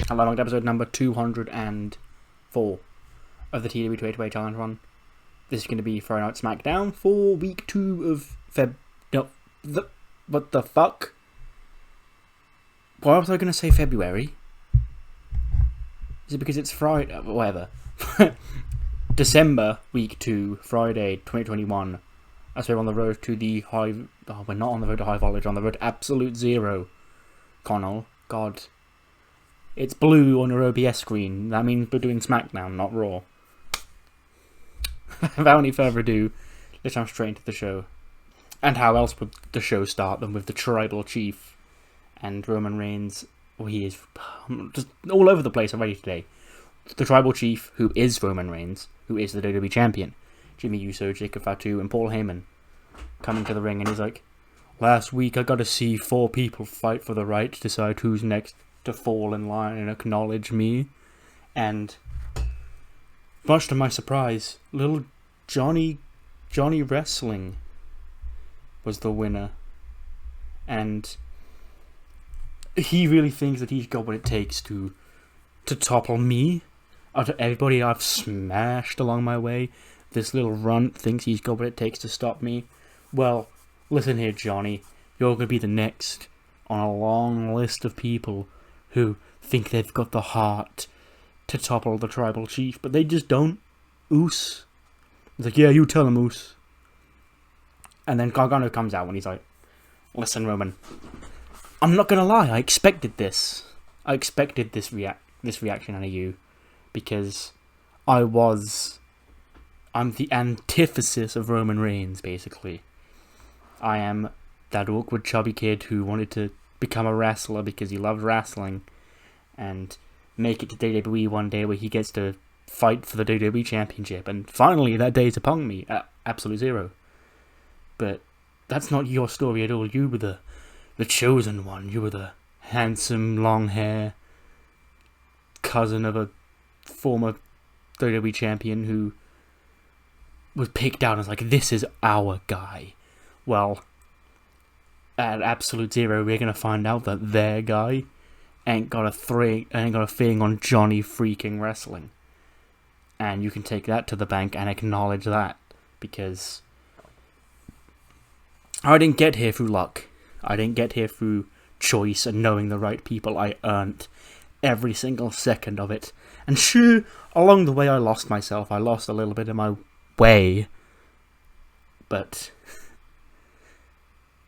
And welcome to episode number 204 of the TEW 2 Challenge Run. This is going to be Friday Night SmackDown for week 2 of what the fuck? Why was I going to say February? Is it because it's Friday? Whatever. December, week 2, Friday, 2021. As we're on the road to the high... Oh, we're not on the road to high voltage, on the road to absolute zero. Connell, God. It's blue on your OBS screen. That means we're doing SmackDown, not Raw. Without any further ado, let's jump straight into the show. And how else would the show start than with the Tribal Chief and Roman Reigns? Well, he is just all over the place already today. The Tribal Chief, who is Roman Reigns, who is the WWE Champion. Jimmy Uso, Jacob Fatu, and Paul Heyman come into the ring, and he's like, last week I got to see 4 people fight for the right to decide who's next to fall in line and acknowledge me. And much to my surprise, little Johnny Wrestling was the winner. And he really thinks that he's got what it takes to topple me. Out of everybody I've smashed along my way, this little runt thinks he's got what it takes to stop me. Well, listen here, Johnny. You're going to be the next on a long list of people who think they've got the heart to topple the Tribal Chief, but they just don't. Oos. He's like, yeah, you tell him, Oos. And then Gargano comes out and he's like, listen, Roman, I'm not going to lie, I expected this. I expected this reaction out of you, because I'm the antithesis of Roman Reigns, basically. I am that awkward chubby kid who wanted to become a wrestler because he loved wrestling and make it to WWE one day where he gets to fight for the WWE Championship, and finally that day is upon me at Absolute Zero. But that's not your story at all. You were the chosen one. You were the handsome, long hair cousin of a former WWE champion who was picked out as like, this is our guy. Well, at Absolute Zero, we're gonna find out that their guy ain't got a thing on Johnny freaking Wrestling. And you can take that to the bank and acknowledge that, because I didn't get here through luck. I didn't get here through choice and knowing the right people. I earned every single second of it. And sure, along the way I lost myself. I lost a little bit of my way. But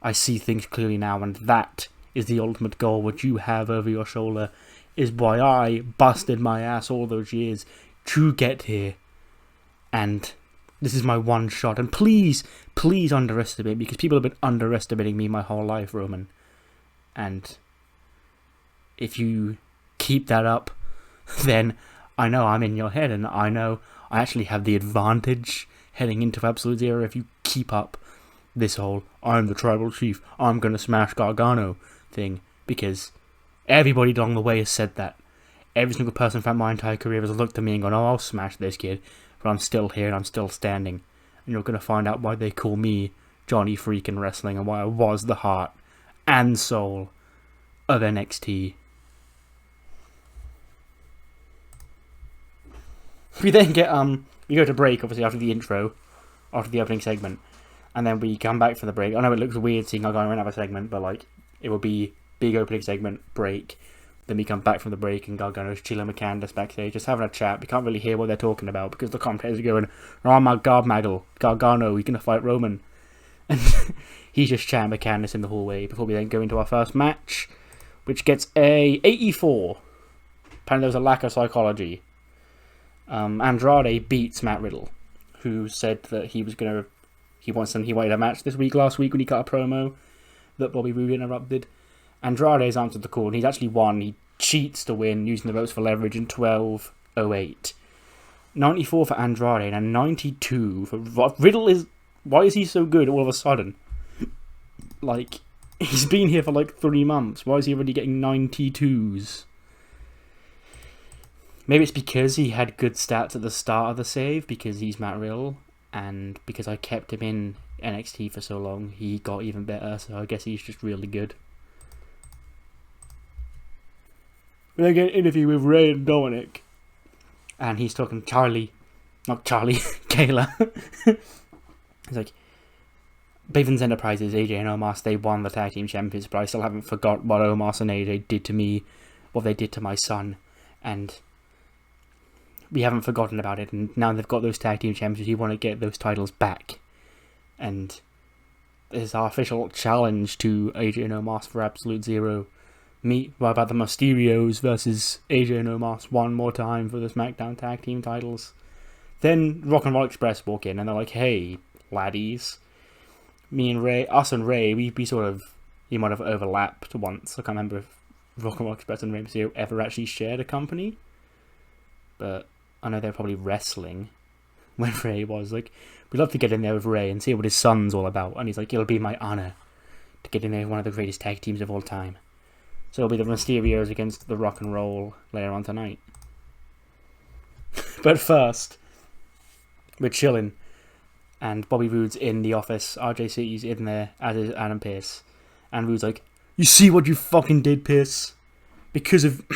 I see things clearly now, and that is the ultimate goal. What you have over your shoulder is why I busted my ass all those years to get here. And this is my one shot. And please underestimate me, because people have been underestimating me my whole life, Roman. And if you keep that up, then I know I'm in your head, and I know I actually have the advantage heading into Absolute Zero if you keep up this whole I'm the Tribal Chief, I'm gonna smash Gargano thing, because everybody along the way has said that. Every single person throughout my entire career has looked at me and gone, oh, I'll smash this kid, but I'm still here and I'm still standing. And you're gonna find out why they call me Johnny freaking Wrestling, and why I was the heart and soul of NXT. We then get, we go to break, obviously, after the intro, after the opening segment, and then we come back from the break. I know it looks weird seeing our guy in another segment, but, like, it will be big opening segment, break, then we come back from the break, and Gargano's chilling with Candice backstage, just having a chat. We can't really hear what they're talking about, because the commentators are going, oh my god, Gargano, he's gonna fight Roman. And he's just chatting with Candice in the hallway, before we then go into our first match, which gets a 84. Apparently there was a lack of psychology. Andrade beats Matt Riddle, who said that he wanted a match this week, last week when he cut a promo that Bobby Roode interrupted. Andrade's answered the call, and he's actually won. He cheats to win, using the ropes for leverage in 12:08. 94 for Andrade, and a 92 for Riddle. Why is he so good all of a sudden? Like, he's been here for like 3 months. Why is he already getting 92s? Maybe it's because he had good stats at the start of the save, because he's Matt Riddle, and because I kept him in NXT for so long, he got even better, so I guess he's just really good. we're going to get an interview with Ray and Dominic. And he's talking Kayla. He's like, Bavens Enterprises, AJ and Omos, they won the tag team champions, but I still haven't forgot what Omos and AJ did to me, what they did to my son, and we haven't forgotten about it, and now they've got those tag team champions, we want to get those titles back. And this is our official challenge to AJ and Omos for Absolute Zero. What about the Mysterios versus AJ and Omos one more time for the SmackDown tag team titles? Then Rock and Roll Express walk in, and they're like, hey, laddies. Us and Ray, we sort of, you might have overlapped once. I can't remember if Rock and Roll Express and Rey Mysterio ever actually shared a company. But I know they're probably wrestling when Ray was like, we'd love to get in there with Ray and see what his son's all about. And he's like, it'll be my honour to get in there with one of the greatest tag teams of all time. So it'll be the Mysterios against the Rock and Roll later on tonight. But first, we're chilling. And Bobby Roode's in the office. RJC's in there, as is Adam Pearce. And Roode's like, you see what you fucking did, Pearce? Because of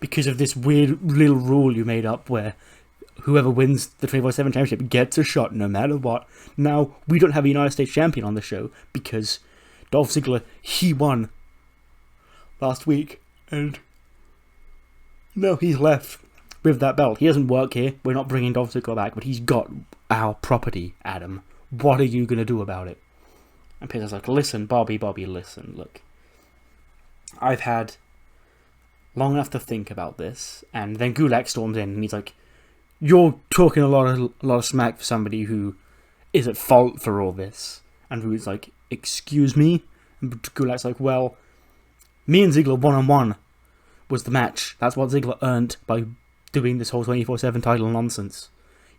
this weird little rule you made up where whoever wins the 24/7 championship gets a shot no matter what. Now, we don't have a United States champion on the show because Dolph Ziggler, he won last week. And no, he's left with that belt. He doesn't work here. We're not bringing Dolph Ziggler back, but he's got our property, Adam. What are you going to do about it? And Peter's like, listen, Bobby, listen, look. I've had long enough to think about this. And then Gulak storms in and he's like, you're talking a lot of smack for somebody who is at fault for all this. And Rude's like, excuse me? And Gulak's like, well, me and Ziggler one-on-one was the match. That's what Ziggler earned by doing this whole 24/7 title nonsense.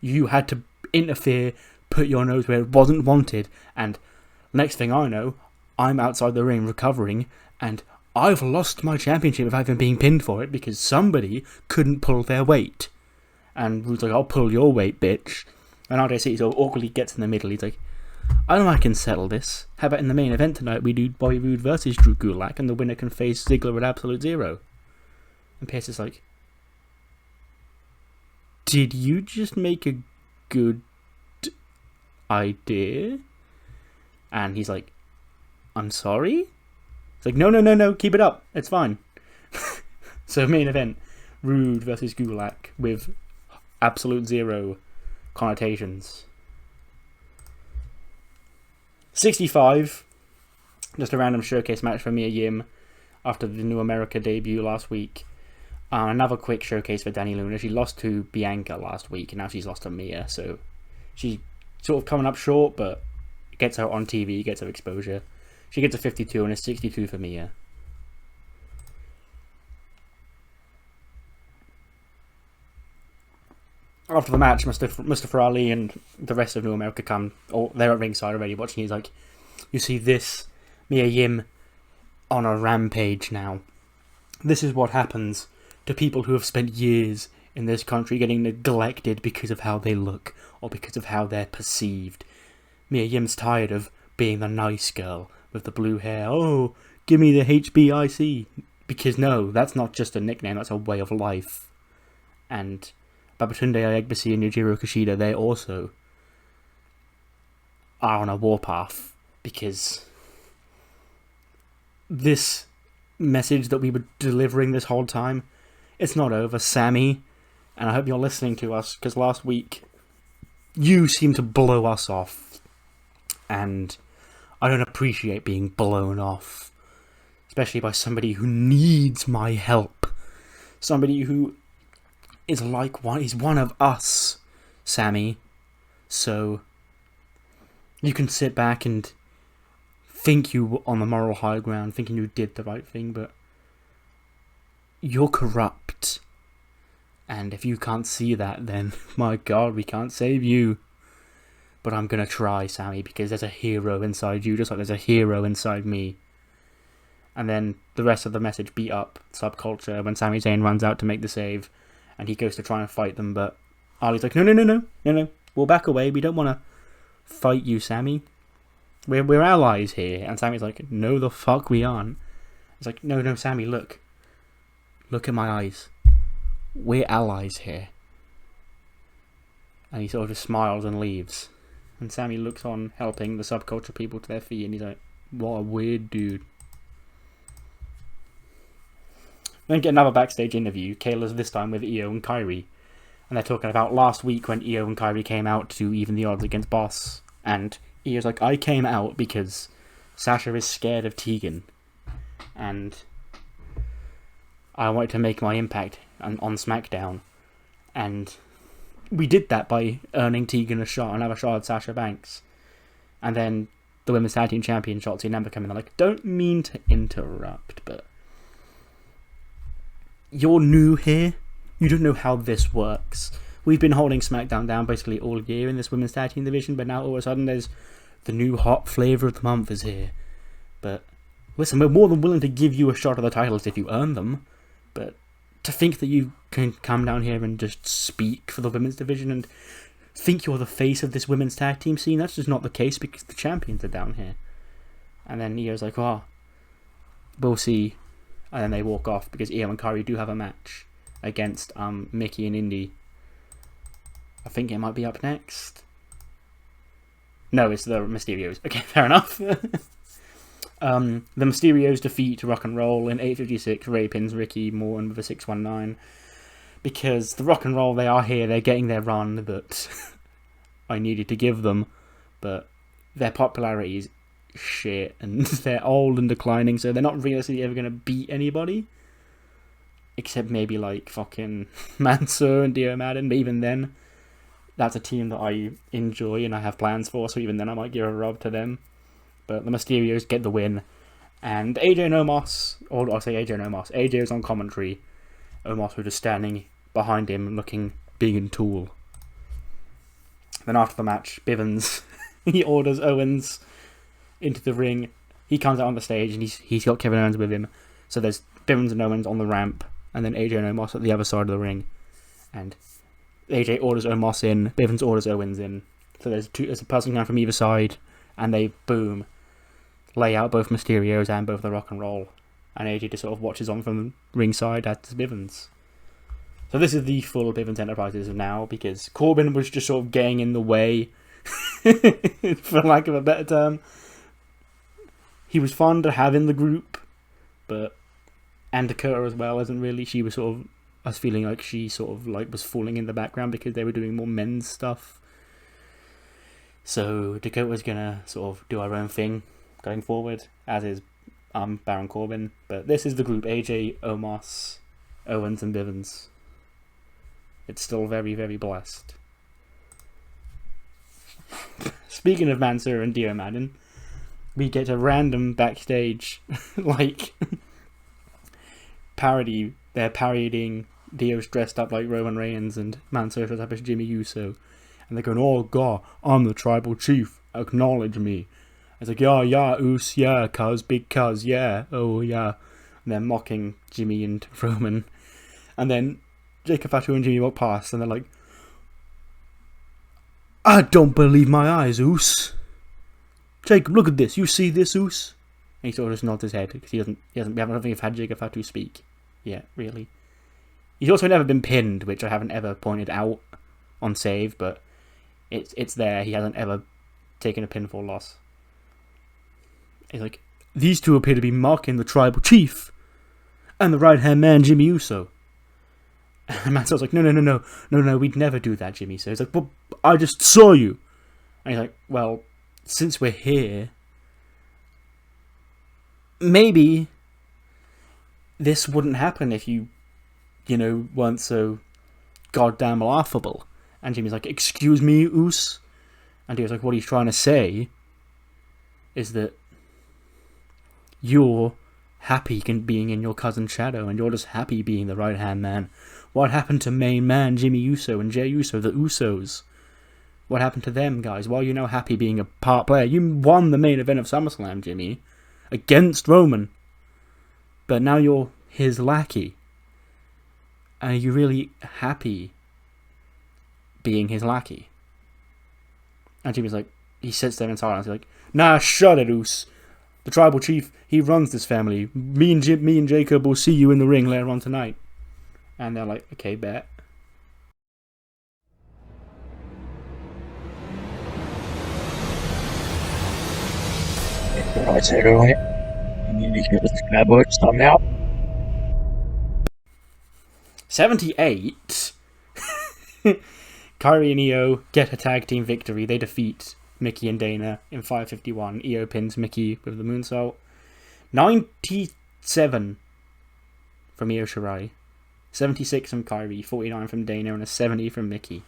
You had to interfere, put your nose where it wasn't wanted, and next thing I know, I'm outside the ring recovering, and I've lost my championship without even being pinned for it because somebody couldn't pull their weight. And Rude's like, I'll pull your weight, bitch. And RJC so awkwardly gets in the middle. He's like, I know I can settle this. How about in the main event tonight we do Bobby Roode versus Drew Gulak, and the winner can face Ziggler at Absolute Zero. And Pierce is like, did you just make a good idea? And he's like, I'm sorry? It's like, no, keep it up. It's fine. So main event, Roode versus Gulak with Absolute Zero connotations. 65, just a random showcase match for Mia Yim after the New America debut last week. Another quick showcase for Dani Luna. She lost to Bianca last week, and now she's lost to Mia, so she's sort of coming up short, but gets her on TV, gets her exposure. She gets a 52 and a 62 for Mia. After the match, Mustafa Ali and the rest of New America come. Oh, they're at ringside already watching. He's like, you see this? Mia Yim on a rampage now. This is what happens to people who have spent years in this country getting neglected because of how they look or because of how they're perceived. Mia Yim's tired of being the nice girl with the blue hair. Oh, give me the HBIC. Because no, that's not just a nickname, that's a way of life. And Babatunde Ayagbashi and Yujiro Kushida, they also are on a warpath because this message that we were delivering this whole time, it's not over, Sammy. And I hope you're listening to us, because last week you seemed to blow us off. And I don't appreciate being blown off. Especially by somebody who needs my help. Somebody who is like he's one of us, Sammy. So you can sit back and think you were on the moral high ground, thinking you did the right thing, but you're corrupt. And if you can't see that, then, my God, we can't save you. But I'm gonna try, Sammy, because there's a hero inside you, just like there's a hero inside me. And then the rest of the message beat up subculture when Sami Zayn runs out to make the save, and he goes to try and fight them, but Ali's like, no, we'll back away, we don't want to fight you, Sammy. We're allies here. And Sammy's like, no the fuck we aren't. It's like, no, Sammy, look. look at my eyes. We're allies here. And he sort of just smiles and leaves. And Sammy looks on, helping the subculture people to their feet, and he's like, what a weird dude. Then get another backstage interview. Kayla's this time with Io and Kairi. And they're talking about last week when Io and Kairi came out to even the odds against Boss. And Io's like, I came out because Sasha is scared of Tegan. And I wanted to make my impact on SmackDown. And we did that by earning Tegan another shot at Sasha Banks. And then the Women's Tag Team Champion Shotzi and Ember come in. They're like, don't mean to interrupt, but you're new here. You don't know how this works. We've been holding SmackDown down basically all year in this Women's Tag Team division, but now all of a sudden there's the new hot flavour of the month is here. But listen, we're more than willing to give you a shot at the titles if you earn them. But to think that you can come down here and just speak for the women's division and think you're the face of this women's tag team scene, that's just not the case because the champions are down here. And then Io's like, oh, we'll see. And then they walk off because Io and Kairi do have a match against Mickey and Indy. I think it might be up next. No, it's the Mysterios. Okay, fair enough. The Mysterios defeat Rock and Roll in 8:56. Ray pins Ricky Morton with a 619. Because the Rock and Roll, they are here. They're getting their run that I needed to give them. But their popularity is shit. And they're old and declining. So they're not realistically ever going to beat anybody. Except maybe like fucking Mansoor and Dio Madden. But even then, that's a team that I enjoy and I have plans for. So even then I might give a rub to them. But the Mysterios get the win. And AJ and Omos, or I'll say AJ and Omos. AJ is on commentary. Omos was just standing behind him looking big and tall. Then after the match, Bivens, he orders Owens into the ring. He comes out on the stage and he's got Kevin Owens with him. So there's Bivens and Owens on the ramp. And then AJ and Omos at the other side of the ring. And AJ orders Omos in. Bivens orders Owens in. So there's a person coming from either side. And they, boom, lay out both Mysterios and both the Rock and Roll. And AJ just sort of watches on from ringside at Bivens. So this is the full Bivens Enterprises of now, because Corbin was just sort of getting in the way, for lack of a better term. He was fun to have in the group, but and Dakota as well isn't really. She was sort of, I was feeling like she sort of like was falling in the background because they were doing more men's stuff. So Dakota's gonna sort of do her own thing going forward, as is Baron Corbin. But this is the group: AJ, Omos, Owens, and Bivens. It's still very, very blessed. Speaking of Mansoor and Dio Madden, we get a random backstage like parody. They're parodying Dio's dressed up like Roman Reigns and Mansoor dressed up as Jimmy Uso. And they're going, oh God, I'm the tribal chief, acknowledge me. It's like, yeah, Us, yeah, cuz, big cuz, yeah, oh yeah. And they're mocking Jimmy and Roman. And then Jacob Fatu and Jimmy walk past and they're like, I don't believe my eyes, Us. Jacob, look at this, you see this, Us? And he sort of just nods his head, because we haven't had Jacob Fatu speak yet, really. He's also never been pinned, which I haven't ever pointed out on save, but it's there. He hasn't ever taken a pinfall loss. He's like, these two appear to be mocking the tribal chief and the right-hand man, Jimmy Uso. And Mansoor's like, no, we'd never do that, Jimmy. So he's like, well, I just saw you. And he's like, well, since we're here, maybe this wouldn't happen if you weren't so goddamn laughable. And Jimmy's like, excuse me, Us? And he was like, what he's trying to say is that you're happy being in your cousin's shadow, and you're just happy being the right-hand man. What happened to main man Jimmy Uso and Jey Uso, the Usos? What happened to them, guys? Why are you now happy being a part player? You won the main event of SummerSlam, Jimmy, against Roman. But now you're his lackey. Are you really happy being his lackey? And Jimmy's like, he sits there in silence, he's like, nah, shut it, Us. The tribal chief, he runs this family. Me and Jacob will see you in the ring later on tonight. And they're like, okay, bet. I said earlier, you need to get this bad boy stuff out. 78. Kyrie and EO get a tag team victory. They defeat Mickey and Dana in 5:51. EO pins Mickey with the moonsault. 97 from Io Shirai. 76 from Kyrie. 49 from Dana. And a 70 from Mickey.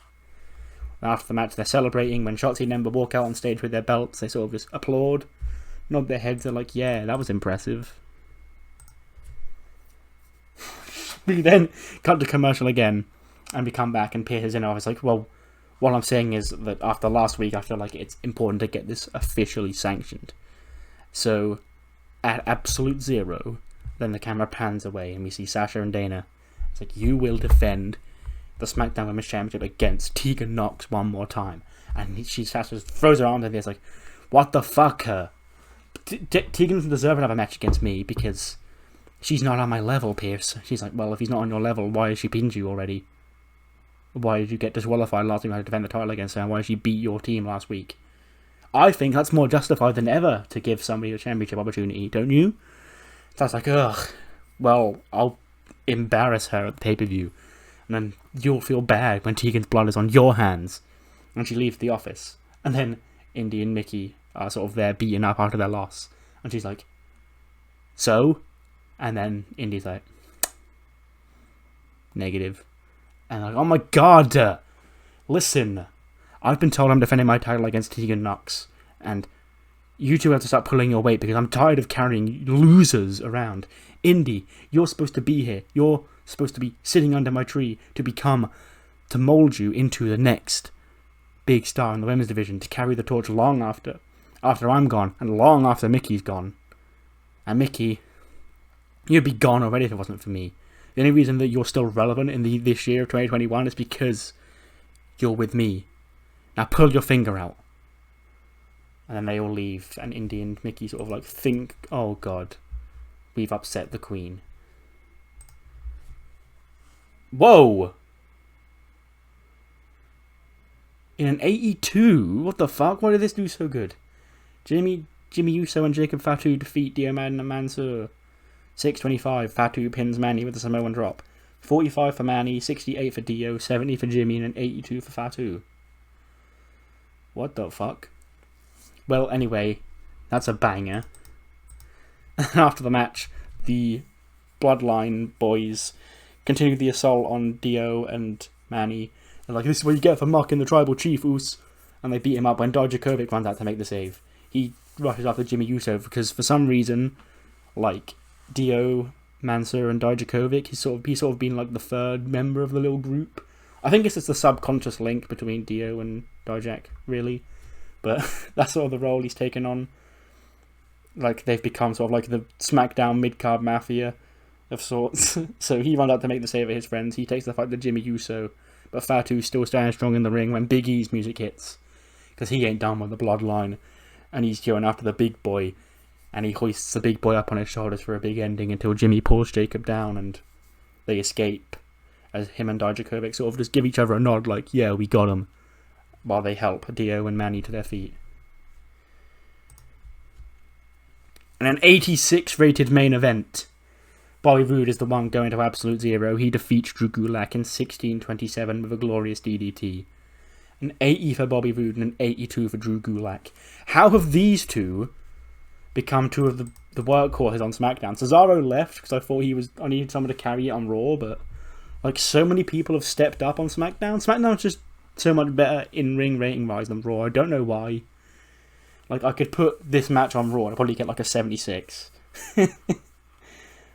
After the match, they're celebrating. When Shotzi and Ember walk out on stage with their belts, they sort of just applaud, nod their heads. They're like, yeah, that was impressive. We then cut to commercial again, and we come back, and Pierce is in our office like, well, what I'm saying is that after last week, I feel like it's important to get this officially sanctioned. So, at absolute zero, then the camera pans away, and we see Sasha and Dana. It's like, you will defend the SmackDown Women's Championship against Tegan Nox one more time. And Sasha throws her arms in there, it's like, what the fuck, her? Tegan doesn't deserve another match against me, because she's not on my level, Pierce. She's like, well, if he's not on your level, why has she pinned you already? Why did you get disqualified last time you had to defend the title against her? And why did she beat your team last week? I think that's more justified than ever to give somebody a championship opportunity, don't you? So I was like, ugh, well, I'll embarrass her at the pay-per-view. And then you'll feel bad when Tegan's blood is on your hands. And she leaves the office. And then Indy and Mickey are sort of there beating up after their loss. And she's like, so? And then Indy's like, negative. And like, oh my god, listen, I've been told I'm defending my title against Tegan Nox, and you two have to start pulling your weight because I'm tired of carrying losers around. Indy, you're supposed to be here. You're supposed to be sitting under my tree to mold you into the next big star in the women's division, to carry the torch long after I'm gone, and long after Mickey's gone. And Mickey, you'd be gone already if it wasn't for me. The only reason that you're still relevant in this year of 2021 is because you're with me. Now pull your finger out. And then they all leave, and Indy and Mickey sort of like think, oh god, we've upset the Queen. Whoa! In an 82? What the fuck? Why did this do so good? Jimmy Uso and Jacob Fatu defeat Dio Madden and Mansoor. 6:25, Fatu pins Manny with a Samoan drop. 45 for Manny, 68 for Dio, 70 for Jimmy, and an 82 for Fatu. What the fuck? Well, anyway, that's a banger. After the match, the Bloodline boys continue the assault on Dio and Manny. They're like, this is what you get for mocking the tribal chief, Oos. And they beat him up when Dijakovic runs out to make the save. He rushes after Jimmy Uso because for some reason, like, Dio, Mansoor, and Dijakovic, he's sort of been like the third member of the little group. I think it's just the subconscious link between Dio and Dijak, really. But that's sort of the role he's taken on. Like, they've become sort of like the SmackDown Midcard Mafia of sorts. So he runs out to make the save of his friends. He takes the fight to Jimmy Uso. But Fatu's still standing strong in the ring when Big E's music hits. Because he ain't done with the Bloodline. And he's going after the big boy. And he hoists the big boy up on his shoulders for a big ending until Jimmy pulls Jacob down and they escape. As him and Dijakovic sort of just give each other a nod like, yeah, we got him. While they help Dio and Manny to their feet. And an 86 rated main event. Bobby Roode is the one going to Absolute Zero. He defeats Drew Gulak in 16:27 with a glorious DDT. An 80 for Bobby Roode and an 82 for Drew Gulak. How have these two become two of the workhorses on SmackDown? Cesaro left because I thought I needed someone to carry it on Raw, but like so many people have stepped up on SmackDown. SmackDown's just so much better in-ring rating-wise than Raw. I don't know why. Like, I could put this match on Raw and I'd probably get like a 76. And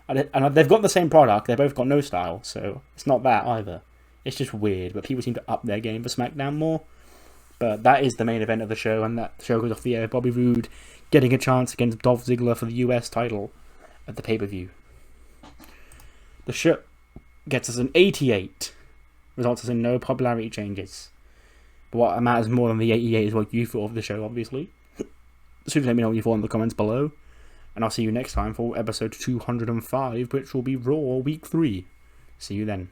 they've got the same product. They've both got no style, so it's not that either. It's just weird, but people seem to up their game for SmackDown more. But that is the main event of the show, and that show goes off the air. Bobby Roode getting a chance against Dolph Ziggler for the US title at the pay-per-view. The show gets us an 88, results in no popularity changes. But what matters more than the 88 is what you thought of the show, obviously. So let me know what you thought in the comments below. And I'll see you next time for episode 205, which will be Raw Week 3. See you then.